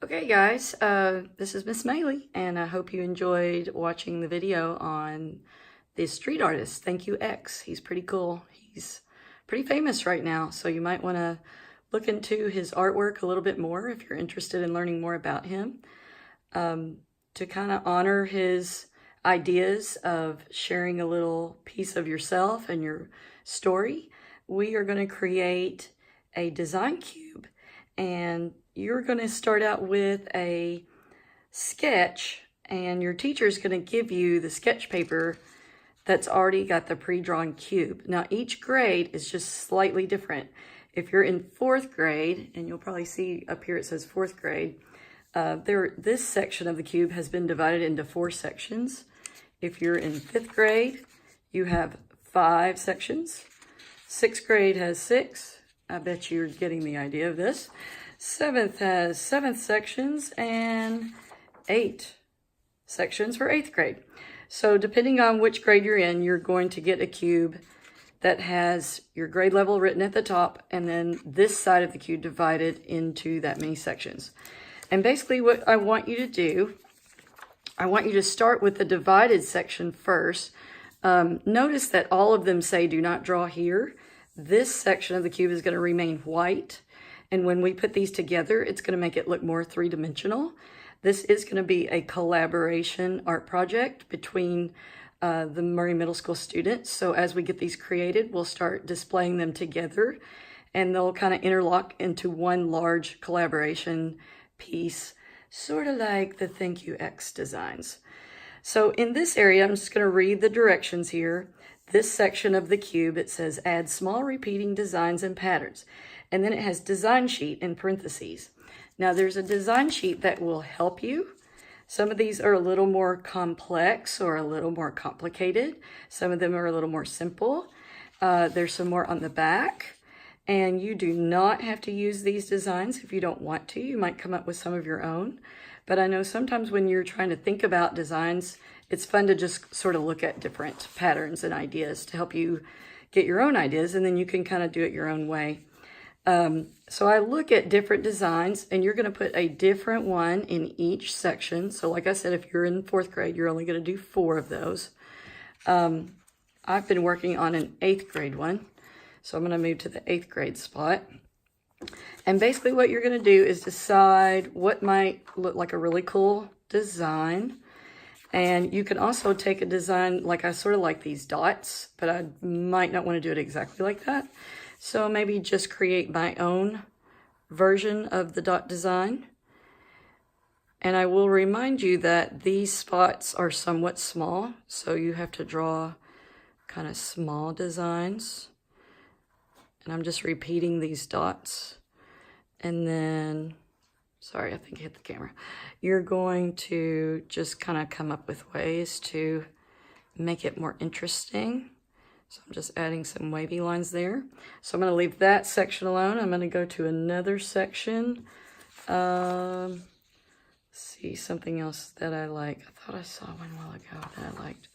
Okay guys, this is Miss Maylee, and I hope you enjoyed watching the video on this street artist, Thank You X. He's pretty cool. He's pretty famous right now, so you might want to look into his artwork a little bit more if you're interested in learning more about him. To kind of honor his ideas of sharing a little piece of yourself and your story, we are going to create a design cube, and you're going to start out with a sketch, and your teacher is going to give you the sketch paper that's already got the pre-drawn cube. Now each grade is just slightly different. If you're in 4th grade, and you'll probably see up here it says 4th grade, this section of the cube has been divided into 4 sections. If you're in 5th grade, you have 5 sections. 6th grade has 6. I bet you're getting the idea of this. 7th has 7 sections and 8 sections for 8th grade. So depending on which grade you're in, you're going to get a cube that has your grade level written at the top, and then this side of the cube divided into that many sections. And basically what I want you to do, I want you to start with the divided section first. Notice that all of them say do not draw here. This section of the cube is going to remain white. And when we put these together, it's going to make it look more three-dimensional. This is going to be a collaboration art project between the Murray Middle School students. So as we get these created, we'll start displaying them together, and they'll kind of interlock into one large collaboration piece, sort of like the Thank You X designs. So in this area, I'm just going to read the directions here. This section of the cube, it says add small repeating designs and patterns. And then it has design sheet in parentheses. Now there's a design sheet that will help you. Some of these are a little more complex or a little more complicated. Some of them are a little more simple. There's some more on the back. And you do not have to use these designs if you don't want to. You might come up with some of your own. But I know sometimes when you're trying to think about designs, it's fun to just sort of look at different patterns and ideas to help you get your own ideas, and then you can kind of do it your own way. So I look at different designs, and you're going to put a different one in each section. So like I said, if you're in 4th grade, you're only going to do 4 of those. I've been working on an 8th grade one, so I'm going to move to the 8th grade spot. And basically what you're going to do is decide what might look like a really cool design. And you can also take a design, like I sort of like these dots, but I might not want to do it exactly like that. So maybe just create my own version of the dot design. And I will remind you that these spots are somewhat small, so you have to draw kind of small designs. And I'm just repeating these dots. And then, sorry, I think I hit the camera. You're going to just kind of come up with ways to make it more interesting. So I'm just adding some wavy lines there. So I'm going to leave that section alone. I'm going to go to another section. See, something else that I like. I thought I saw one while ago that I liked.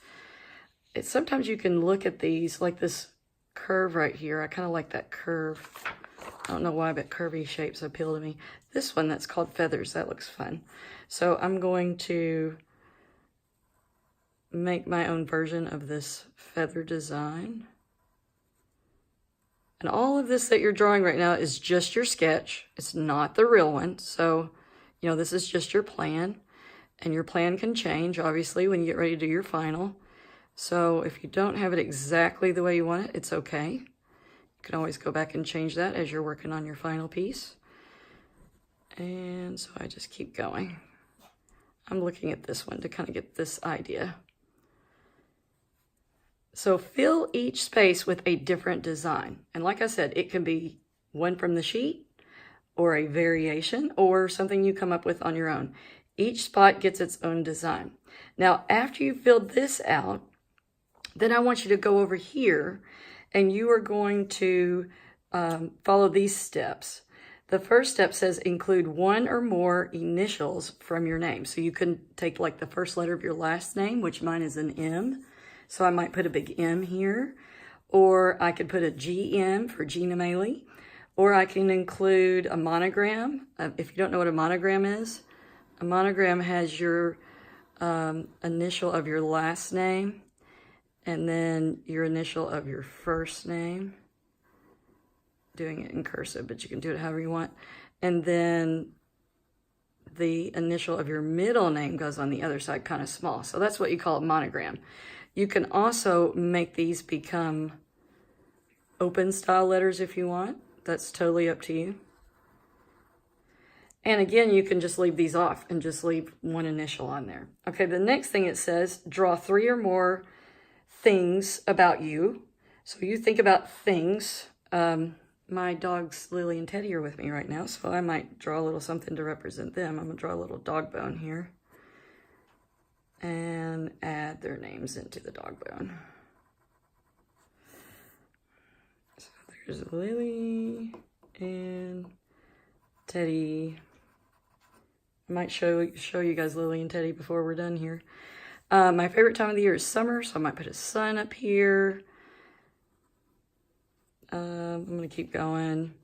Sometimes you can look at these, like this curve right here. I kind of like that curve. I don't know why, but curvy shapes appeal to me. This one that's called feathers, that looks fun. So I'm going to make my own version of this feather design. And all of this that you're drawing right now is just your sketch. It's not the real one. So, you know, this is just your plan. And your plan can change, obviously, when you get ready to do your final. So if you don't have it exactly the way you want it, it's okay. You can always go back and change that as you're working on your final piece. And so I just keep going. I'm looking at this one to kind of get this idea. So fill each space with a different design. And like I said, it can be one from the sheet or a variation or something you come up with on your own. Each spot gets its own design. Now, after you filled this out, then I want you to go over here and you are going to follow these steps. The first step says include one or more initials from your name. So you can take like the first letter of your last name, which mine is an M. So I might put a big M here, or I could put a GM for Gina Maylee, Or I can include a monogram. If you don't know what a monogram is, a monogram has your initial of your last name and then your initial of your first name. Doing it in cursive, but you can do it however you want. And then the initial of your middle name goes on the other side, kind of small. So that's what you call a monogram. You can also make these become open style letters if you want. That's totally up to you. And again, you can just leave these off and just leave one initial on there. Okay, the next thing it says, draw 3 or more things about you. So you think about things. My dogs, Lily and Teddy, are with me right now, so I might draw a little something to represent them. I'm going to draw a little dog bone here and add their names into the dog bone. So there's Lily and Teddy. I might show you guys Lily and Teddy before we're done here. My favorite time of the year is summer, so I might put a sun up here. I'm going to keep going.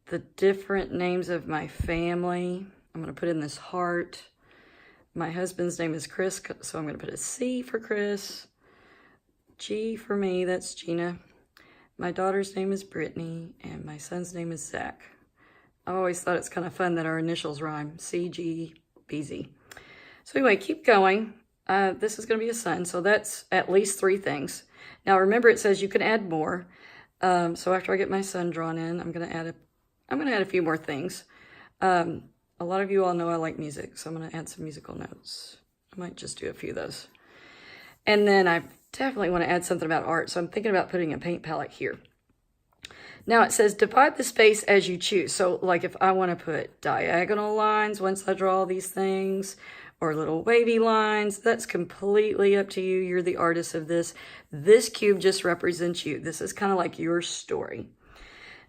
The different names of my family, I'm going to put in this heart. My husband's name is Chris, so I'm going to put a C for Chris. G for me, that's Gina. My daughter's name is Brittany, and my son's name is Zach. I always thought it's kind of fun that our initials rhyme, CGBZ. So anyway, keep going. This is going to be a sun, so that's at least 3 things. Now remember, it says you can add more. So after I get my sun drawn in, I'm going to add a few more things. A lot of you all know I like music, so I'm going to add some musical notes. I might just do a few of those. And then I definitely want to add something about art, so I'm thinking about putting a paint palette here. Now it says divide the space as you choose. So like if I want to put diagonal lines once I draw all these things, or little wavy lines, that's completely up to you. You're the artist of this. This cube just represents you. This is kind of like your story.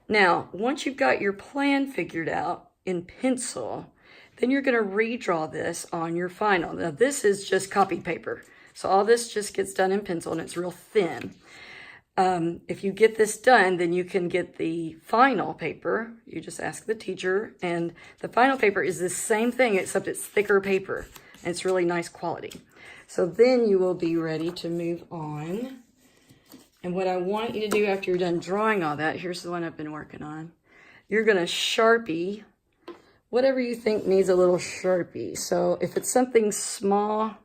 Now, once you've got your plan figured out in pencil, then you're going to redraw this on your final. Now, this is just copy paper. So all this just gets done in pencil, and it's real thin. If you get this done, then you can get the final paper. You just ask the teacher, and the final paper is the same thing, except it's thicker paper, and it's really nice quality. So then you will be ready to move on. And what I want you to do after you're done drawing all that, here's the one I've been working on. You're going to Sharpie whatever you think needs a little Sharpie. So if it's something small,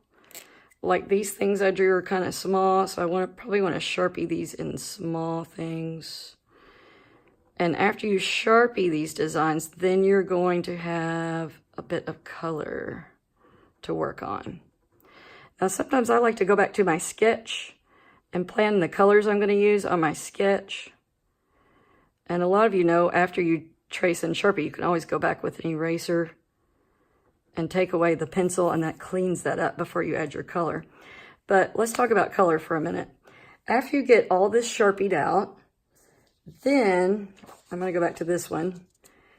like these things I drew are kind of small, so I probably want to Sharpie these in small things. And after you Sharpie these designs, then you're going to have a bit of color to work on. Now, sometimes I like to go back to my sketch and plan the colors I'm going to use on my sketch. And a lot of you know, after you trace and Sharpie, you can always go back with an eraser and take away the pencil, and that cleans that up before you add your color. But let's talk about color for a minute. After you get all this Sharpied out, then I'm going to go back to this one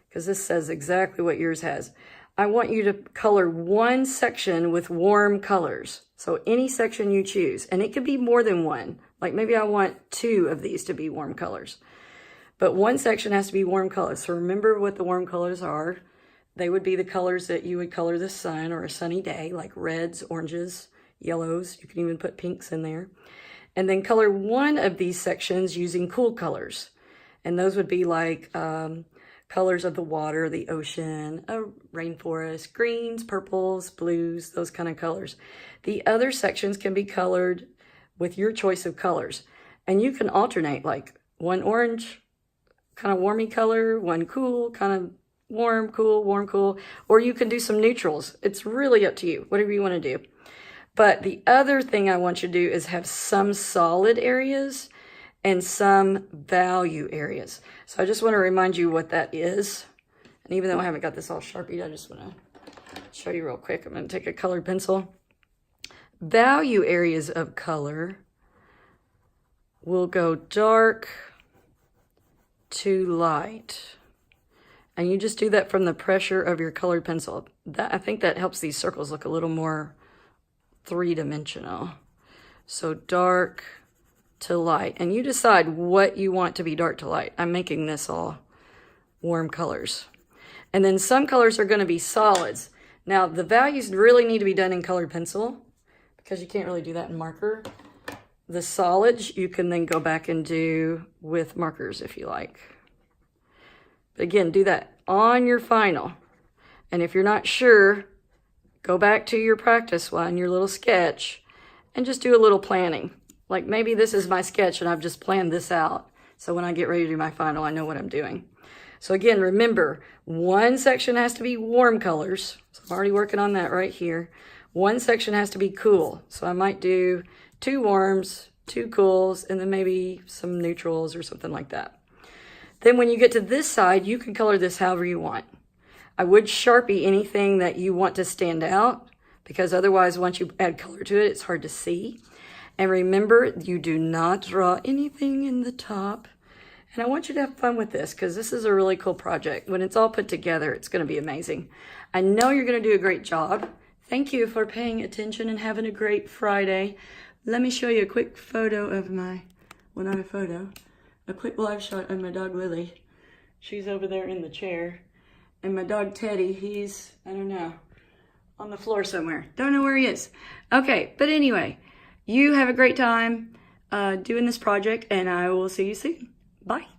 because this says exactly what yours has. I want you to color one section with warm colors. So any section you choose, and it could be more than one. Like maybe I want 2 of these to be warm colors. But one section has to be warm colors. So remember what the warm colors are. They would be the colors that you would color the sun or a sunny day, like reds, oranges, yellows. You can even put pinks in there. And then color one of these sections using cool colors. And those would be like colors of the water, the ocean, a rainforest, greens, purples, blues, those kind of colors. The other sections can be colored with your choice of colors. And you can alternate, like one orange, kind of warmy color, one cool, kind of warm, cool, or you can do some neutrals. It's really up to you, whatever you want to do. But the other thing I want you to do is have some solid areas and some value areas. So I just want to remind you what that is. And even though I haven't got this all Sharpied, I just want to show you real quick. I'm going to take a colored pencil. Value areas of color will go dark to light. And you just do that from the pressure of your colored pencil. I think that helps these circles look a little more 3-dimensional. So dark to light. And you decide what you want to be dark to light. I'm making this all warm colors. And then some colors are going to be solids. Now, the values really need to be done in colored pencil because you can't really do that in marker. The solids you can then go back and do with markers if you like. But again, do that on your final. And if you're not sure, go back to your practice one, your little sketch, and just do a little planning. Like maybe this is my sketch and I've just planned this out. So when I get ready to do my final, I know what I'm doing. So again, remember, one section has to be warm colors. So I'm already working on that right here. One section has to be cool. So I might do 2 warms, 2 cools, and then maybe some neutrals or something like that. Then when you get to this side, you can color this however you want. I would Sharpie anything that you want to stand out, because otherwise once you add color to it, it's hard to see. And remember, you do not draw anything in the top. And I want you to have fun with this because this is a really cool project. When it's all put together, it's going to be amazing. I know you're going to do a great job. Thank you for paying attention and having a great Friday. Let me show you a quick photo of my, well, not a photo, a quick live shot of my dog Lily. She's over there in the chair. And my dog Teddy, he's, I don't know, on the floor somewhere. Don't know where he is. Okay, but anyway, you have a great time doing this project, and I will see you soon. Bye.